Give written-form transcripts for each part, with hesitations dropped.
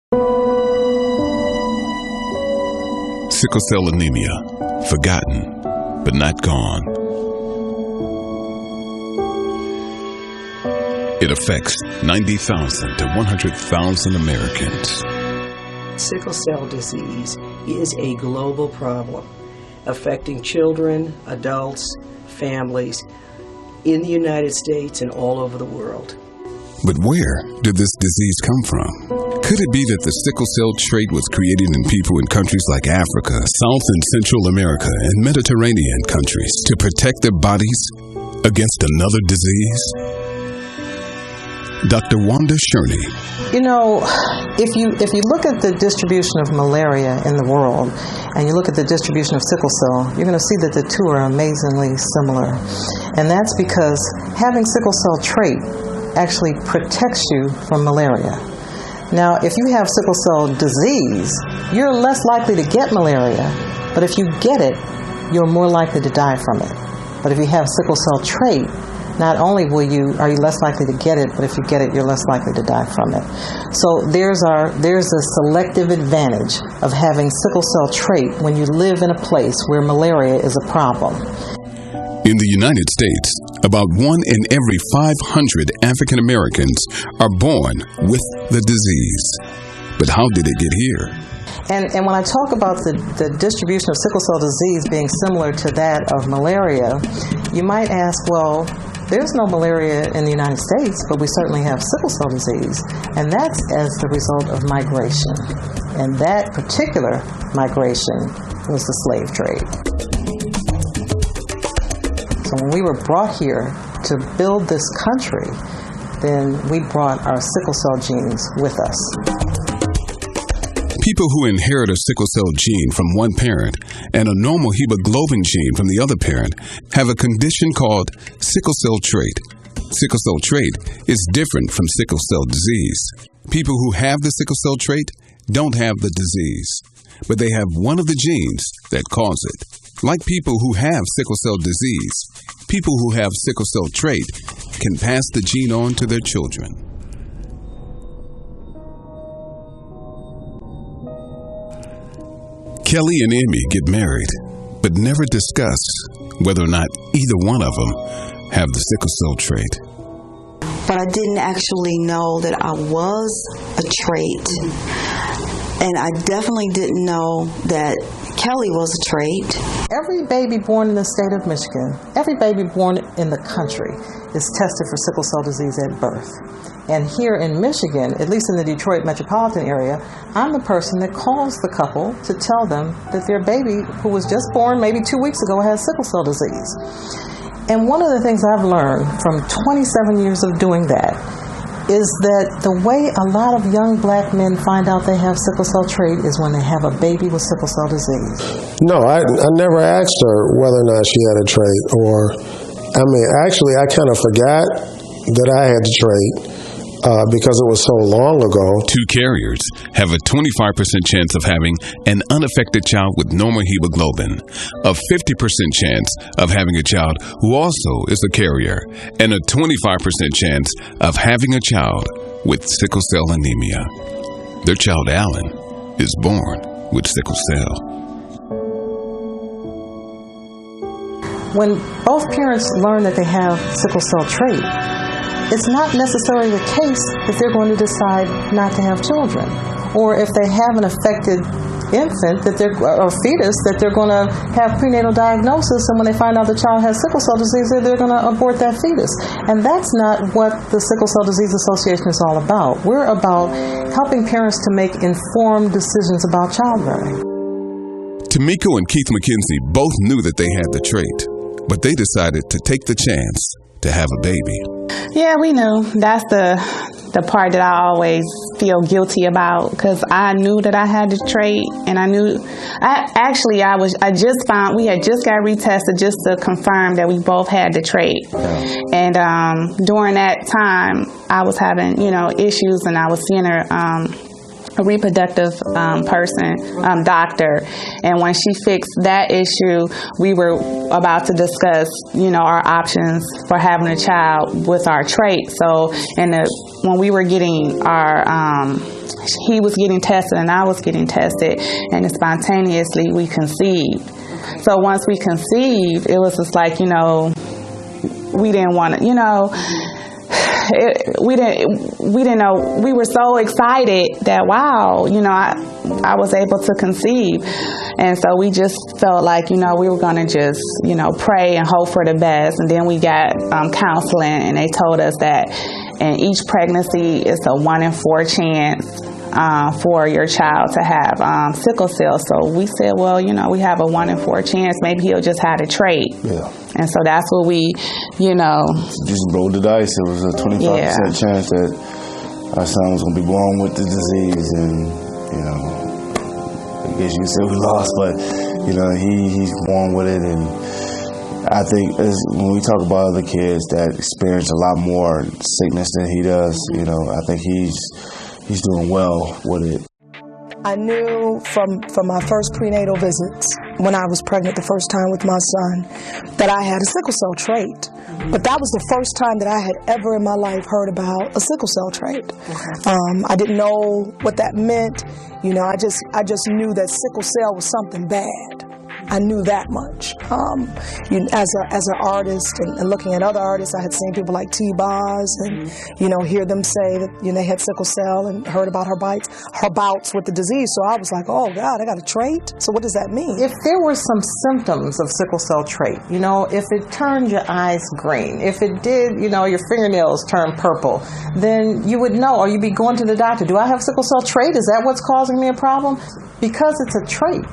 Sickle cell anemia, forgotten, but not gone. It affects 90,000 to 100,000 Americans. Sickle cell disease is a global problem affecting children, adults, families in the United States and all over the world. But where did this disease come from? Could it be that the sickle cell trait was created in people in countries like Africa, South and Central America, and Mediterranean countries to protect their bodies against another disease? Dr. Wanda Sherney. You know, if you look at the distribution of malaria in the world and you look at the distribution of sickle cell, you're going to see that the two are amazingly similar. And that's because having sickle cell trait actually protects you from malaria. Now, if you have sickle cell disease, you're less likely to get malaria, but if you get it, you're more likely to die from it. But if you have sickle cell trait, not only are you less likely to get it, but if you get it, you're less likely to die from it. So there's a selective advantage of having sickle cell trait when you live in a place where malaria is a problem. In the United States, about 1 in every 500 African Americans are born with the disease. But how did it get here? And when I talk about the distribution of sickle cell disease being similar to that of malaria, you might ask, well, there's no malaria in the United States, but we certainly have sickle cell disease. And that's as the result of migration. And that particular migration was the slave trade. So when we were brought here to build this country, then we brought our sickle cell genes with us. People who inherit a sickle cell gene from one parent and a normal hemoglobin gene from the other parent have a condition called sickle cell trait. Sickle cell trait is different from sickle cell disease. People who have the sickle cell trait don't have the disease, but they have one of the genes that cause it. Like people who have sickle cell disease, people who have sickle cell trait can pass the gene on to their children. Kelly and Amy get married, but never discuss whether or not either one of them have the sickle cell trait. But I didn't actually know that I was a trait. And I definitely didn't know that Kelly was a trait. Every baby born in the state of Michigan, every baby born in the country is tested for sickle cell disease at birth. And here in Michigan, at least in the Detroit metropolitan area, I'm the person that calls the couple to tell them that their baby, who was just born maybe 2 weeks ago, has sickle cell disease. And one of the things I've learned from 27 years of doing that is that the way a lot of young black men find out they have sickle cell trait is when they have a baby with sickle cell disease. No, I never asked her whether or not she had a trait, actually I kind of forgot that I had the trait. Because it was so long ago. Two carriers have a 25% chance of having an unaffected child with normal hemoglobin, a 50% chance of having a child who also is a carrier, and a 25% chance of having a child with sickle cell anemia. Their child, Alan, is born with sickle cell. When both parents learn that they have sickle cell trait, it's not necessarily the case that they're going to decide not to have children. Or if they have an affected infant or fetus, that they're going to have prenatal diagnosis, and when they find out the child has sickle cell disease, they're going to abort that fetus. And that's not what the Sickle Cell Disease Association is all about. We're about helping parents to make informed decisions about childbearing. Tamiko and Keith McKenzie both knew that they had the trait, but they decided to take the chance to have a baby. Yeah, we knew. That's the part that I always feel guilty about, because I knew that I had the trait, and we had just got retested just to confirm that we both had the trait. And during that time, I was having, issues, and I was seeing a reproductive doctor, and when she fixed that issue, we were about to discuss, our options for having a child with our trait. So, when we were getting our he was getting tested and I was getting tested, and spontaneously we conceived. So once we conceived, it was just like, we didn't want to, we didn't know. We were so excited that, wow, I was able to conceive. And so we just felt like, we were going to just, pray and hope for the best. And then we got counseling, and they told us that in each pregnancy, it's a 1 in 4 chance for your child to have sickle cell. So we said, well, we have a 1 in 4 chance. Maybe he'll just have a trait. Yeah. And so that's what we, just rolled the dice. It was a 25% chance that our son was going to be born with the disease. And, I guess you could say we lost, but, he's born with it. And I think when we talk about other kids that experience a lot more sickness than he does, I think he's doing well with it. I knew from my first prenatal visits, when I was pregnant the first time with my son, that I had a sickle cell trait. But that was the first time that I had ever in my life heard about a sickle cell trait. I didn't know what that meant. I just knew that sickle cell was something bad. I knew that much. As an artist and looking at other artists, I had seen people like T-Boz and, hear them say that, they had sickle cell and heard about her bouts with the disease. So I was like, oh God, I got a trait? So what does that mean? If there were some symptoms of sickle cell trait, if it turned your eyes green, if it did, your fingernails turn purple, then you would know, or you'd be going to the doctor. Do I have sickle cell trait? Is that what's causing me a problem? Because it's a trait.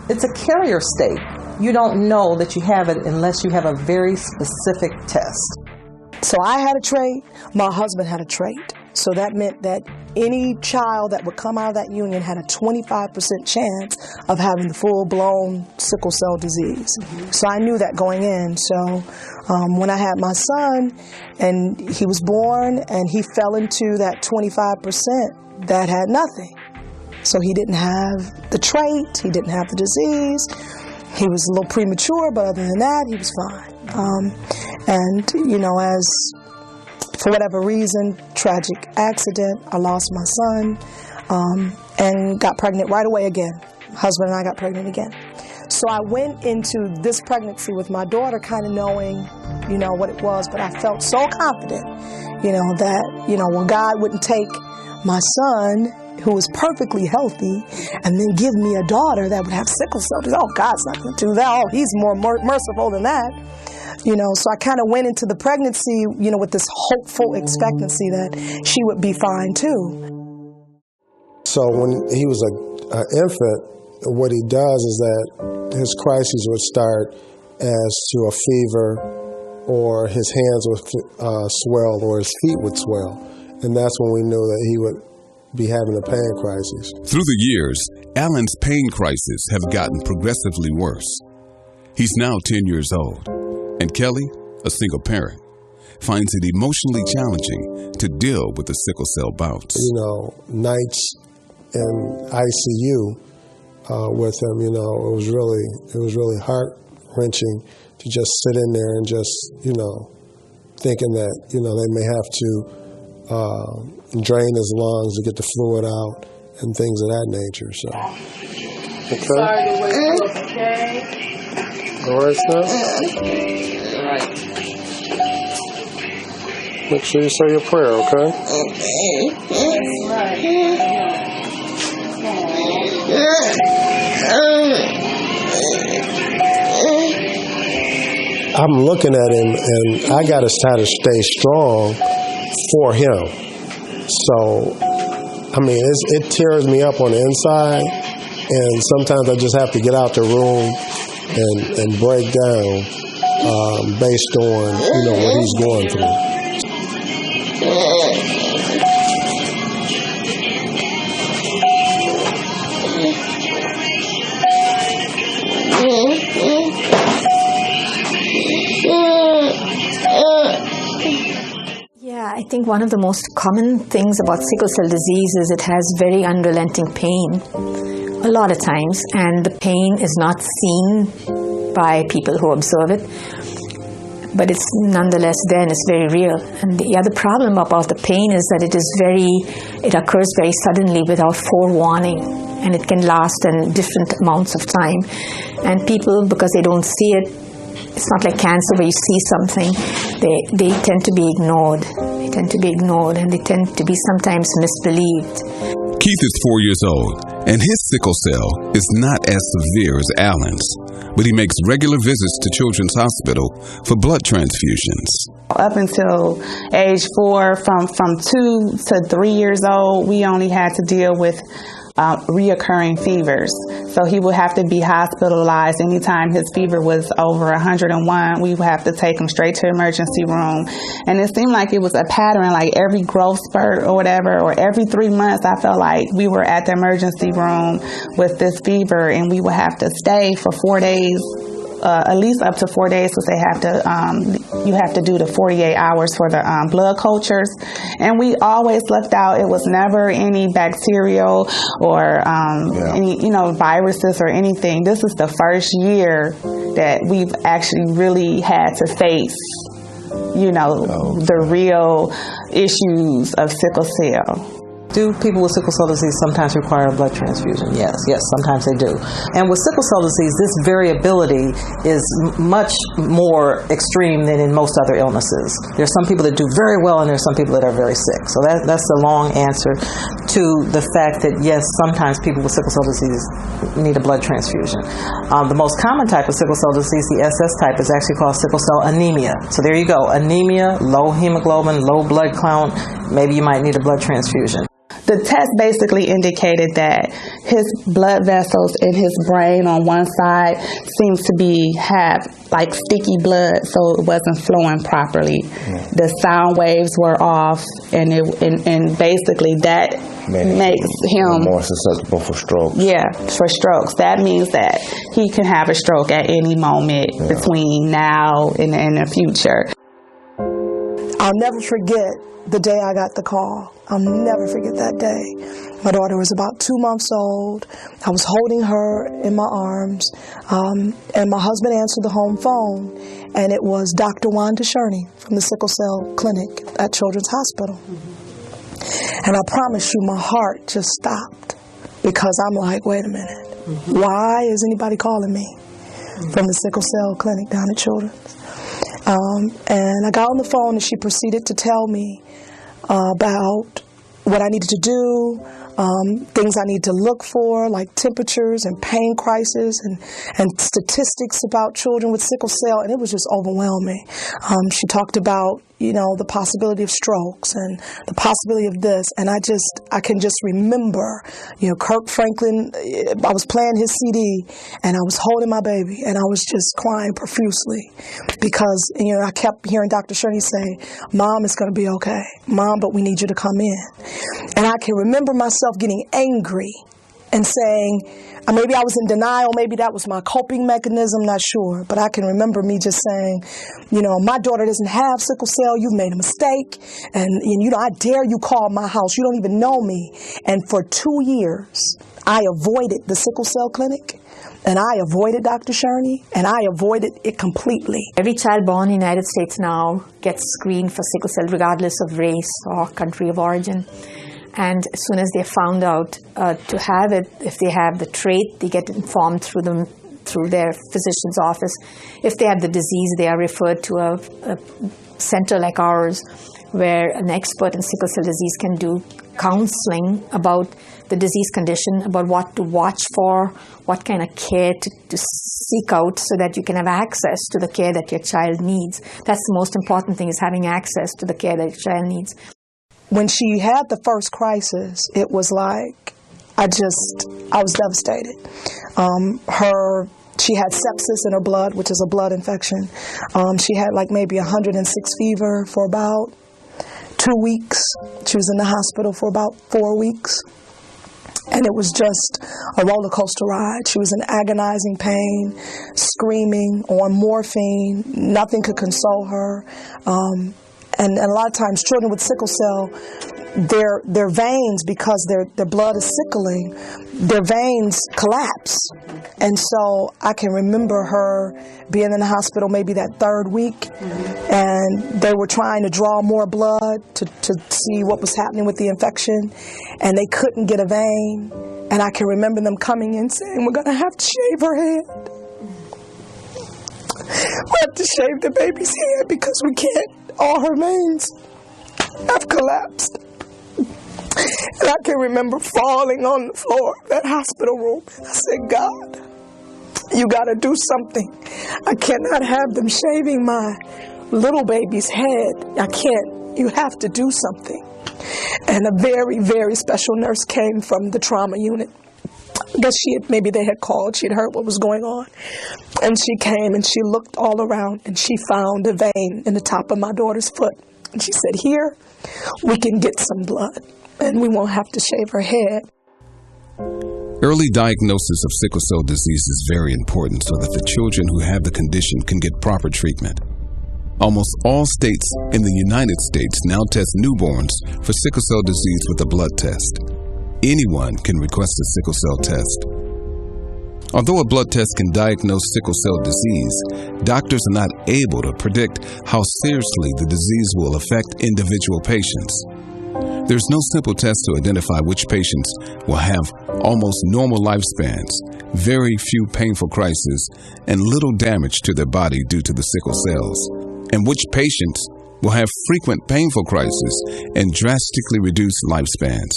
It's a carrier state. You don't know that you have it unless you have a very specific test. So I had a trait, my husband had a trait. So that meant that any child that would come out of that union had a 25% chance of having the full-blown sickle cell disease. So I knew that going in. So when I had my son and he was born and he fell into that 25% that had nothing. So he didn't have the trait, he didn't have the disease, he was a little premature, but other than that, he was fine. As for whatever reason, tragic accident, I lost my son and got pregnant right away again. Husband and I got pregnant again. So I went into this pregnancy with my daughter kind of knowing, what it was, but I felt so confident, that, God wouldn't take my son, who was perfectly healthy, and then give me a daughter that would have sickle cell. Oh, God's not going to do that. Oh, he's more merciful than that. So I kind of went into the pregnancy, with this hopeful expectancy that she would be fine too. So when he was an infant, what he does is that his crises would start as to a fever, or his hands would swell, or his feet would swell. And that's when we knew that he would be having a pain crisis. Through the years, Alan's pain crises have gotten progressively worse. He's now 10 years old, and Kelly, a single parent, finds it emotionally challenging to deal with the sickle cell bouts. Nights in ICU with him, it was really heart-wrenching to just sit in there and just, thinking that, they may have to drain his lungs to get the fluid out and things of that nature. So, okay. Sorry to wake you up, okay? All right, sir. All right. Make sure you say your prayer, okay? I'm looking at him, and I got to try to stay strong for him. So, it tears me up on the inside, and sometimes I just have to get out the room and break down based on, what he's going through. I think one of the most common things about sickle cell disease is it has very unrelenting pain a lot of times, and the pain is not seen by people who observe it. but it's nonetheless there and it's very real. And the other problem about the pain is that it occurs very suddenly without forewarning, and it can last in different amounts of time. And people, because they don't see it, it's not like cancer where you see something, they tend to be ignored. They tend to be ignored, and they tend to be sometimes misbelieved. Keith is 4 years old, and his sickle cell is not as severe as Alan's, but he makes regular visits to Children's Hospital for blood transfusions. Up until age 4, from 2 to 3 years old, we only had to deal with reoccurring fevers. So he would have to be hospitalized anytime his fever was over 101. We would have to take him straight to emergency room. And it seemed like it was a pattern, like every growth spurt or whatever, or every 3 months, I felt like we were at the emergency room with this fever, and we would have to stay for 4 days. At least up to 4 days, because you have to do the 48 hours for the blood cultures. And we always looked out. It was never any bacterial or any viruses or anything. This is the first year that we've actually really had to face the real issues of sickle cell. Do people with sickle cell disease sometimes require a blood transfusion? Yes, sometimes they do. And with sickle cell disease, this variability is much more extreme than in most other illnesses. There's some people that do very well, and there's some people that are very sick. So that's the long answer to the fact that, yes, sometimes people with sickle cell disease need a blood transfusion. The most common type of sickle cell disease, the SS type, is actually called sickle cell anemia. So there you go, anemia, low hemoglobin, low blood count. Maybe you might need a blood transfusion. The test basically indicated that his blood vessels in his brain on one side seems to have like sticky blood, so it wasn't flowing properly. The sound waves were off, and basically that makes him more susceptible for stroke. Yeah, for strokes. That means that he can have a stroke at any moment between now and the future. I'll never forget the day I got the call. I'll never forget that day. My daughter was about 2 months old. I was holding her in my arms, and my husband answered the home phone, and it was Dr. Wanda Sherney from the Sickle Cell Clinic at Children's Hospital. And I promise you, my heart just stopped, because I'm like, wait a minute, why is anybody calling me from the Sickle Cell Clinic down at Children's? And I got on the phone, and she proceeded to tell me about what I needed to do, things I need to look for, like temperatures and pain crisis and statistics about children with sickle cell, and it was just overwhelming. She talked about, the possibility of strokes and the possibility of this, and I can just remember, Kirk Franklin, I was playing his CD, and I was holding my baby, and I was just crying profusely because, I kept hearing Dr. Sherney say, Mom, it's going to be okay. Mom, but we need you to come in. And I can remember myself getting angry and saying, maybe I was in denial, maybe that was my coping mechanism, not sure. But I can remember me just saying, my daughter doesn't have sickle cell, you've made a mistake, and I dare you call my house, you don't even know me. And for 2 years, I avoided the sickle cell clinic, and I avoided Dr. Sherney, and I avoided it completely. Every child born in the United States now gets screened for sickle cell regardless of race or country of origin. And as soon as they're found out to have it, if they have the trait, they get informed through their physician's office. If they have the disease, they are referred to a center like ours, where an expert in sickle cell disease can do counseling about the disease condition, about what to watch for, what kind of care to seek out, so that you can have access to the care that your child needs. That's the most important thing, is having access to the care that your child needs. When she had the first crisis, it was like, I was devastated. She had sepsis in her blood, which is a blood infection. She had like maybe 106 fever for about 2 weeks. She was in the hospital for about 4 weeks. And it was just a roller coaster ride. She was in agonizing pain, screaming, on morphine. Nothing could console her. And a lot of times children with sickle cell, their veins, because their blood is sickling, their veins collapse. And so I can remember her being in the hospital maybe that third week, and they were trying to draw more blood to see what was happening with the infection, and they couldn't get a vein. And I can remember them coming in saying, we're going to have to shave her head. We have to shave the baby's head because we can't, all her veins have collapsed. And I can remember falling on the floor of that hospital room. And I said, God, you got to do something. I cannot have them shaving my little baby's head. I can't. You have to do something. And a very, very special nurse came from the trauma unit. I guess maybe they had called. She had heard what was going on. And she came and she looked all around and she found a vein in the top of my daughter's foot. And she said, here, we can get some blood and we won't have to shave her head. Early diagnosis of sickle cell disease is very important so that the children who have the condition can get proper treatment. Almost all states in the United States now test newborns for sickle cell disease with a blood test. Anyone can request a sickle cell test. Although a blood test can diagnose sickle cell disease, doctors are not able to predict how seriously the disease will affect individual patients. There's no simple test to identify which patients will have almost normal lifespans, very few painful crises, and little damage to their body due to the sickle cells, and which patients will have frequent painful crises and drastically reduced lifespans.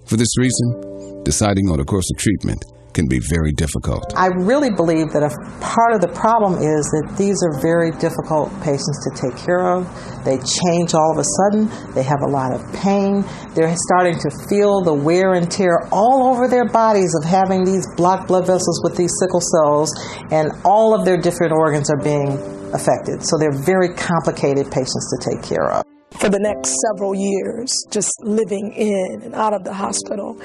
For this reason, deciding on a course of treatment can be very difficult. I really believe that a part of the problem is that these are very difficult patients to take care of. They change all of a sudden. They have a lot of pain. They're starting to feel the wear and tear all over their bodies of having these blocked blood vessels with these sickle cells, and all of their different organs are being affected. So they're very complicated patients to take care of. For the next several years, just living in and out of the hospital,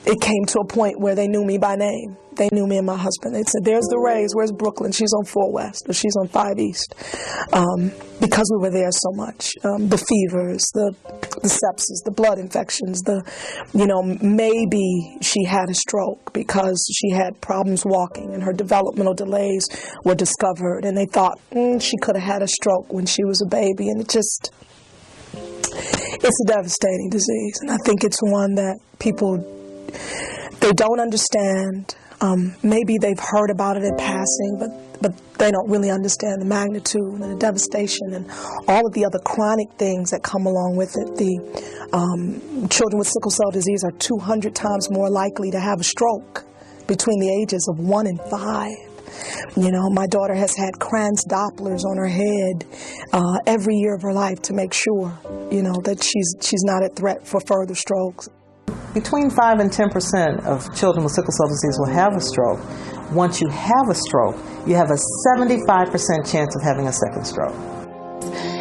it came to a point where they knew me by name. They knew me and my husband. They said, there's the Rays, where's Brooklyn? She's on 4 West, or she's on 5 East. Because we were there so much. The fevers, the sepsis, the blood infections, maybe she had a stroke because she had problems walking and her developmental delays were discovered. And they thought, she could have had a stroke when she was a baby. And it's a devastating disease, and I think it's one that people, they don't understand. Maybe they've heard about it in passing, but they don't really understand the magnitude and the devastation and all of the other chronic things that come along with it. The children with sickle cell disease are 200 times more likely to have a stroke between the ages of 1 and 5. My daughter has had Kranz Dopplers on her head every year of her life to make sure, that she's not at threat for further strokes. Between 5 and 10% of children with sickle cell disease will have a stroke. Once you have a stroke, you have a 75% chance of having a second stroke.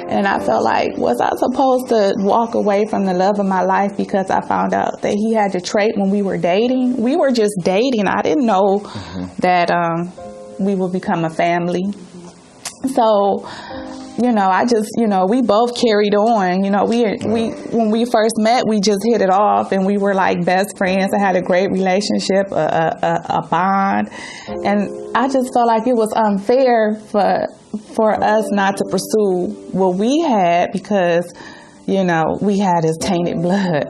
And I felt like, was I supposed to walk away from the love of my life because I found out that he had the trait when we were dating? We were just dating. I didn't know that we would become a family. So, I just, we both carried on. We when we first met, we just hit it off, and we were like best friends. I had a great relationship, a bond, and I just felt like it was unfair for us not to pursue what we had because, we had his tainted blood.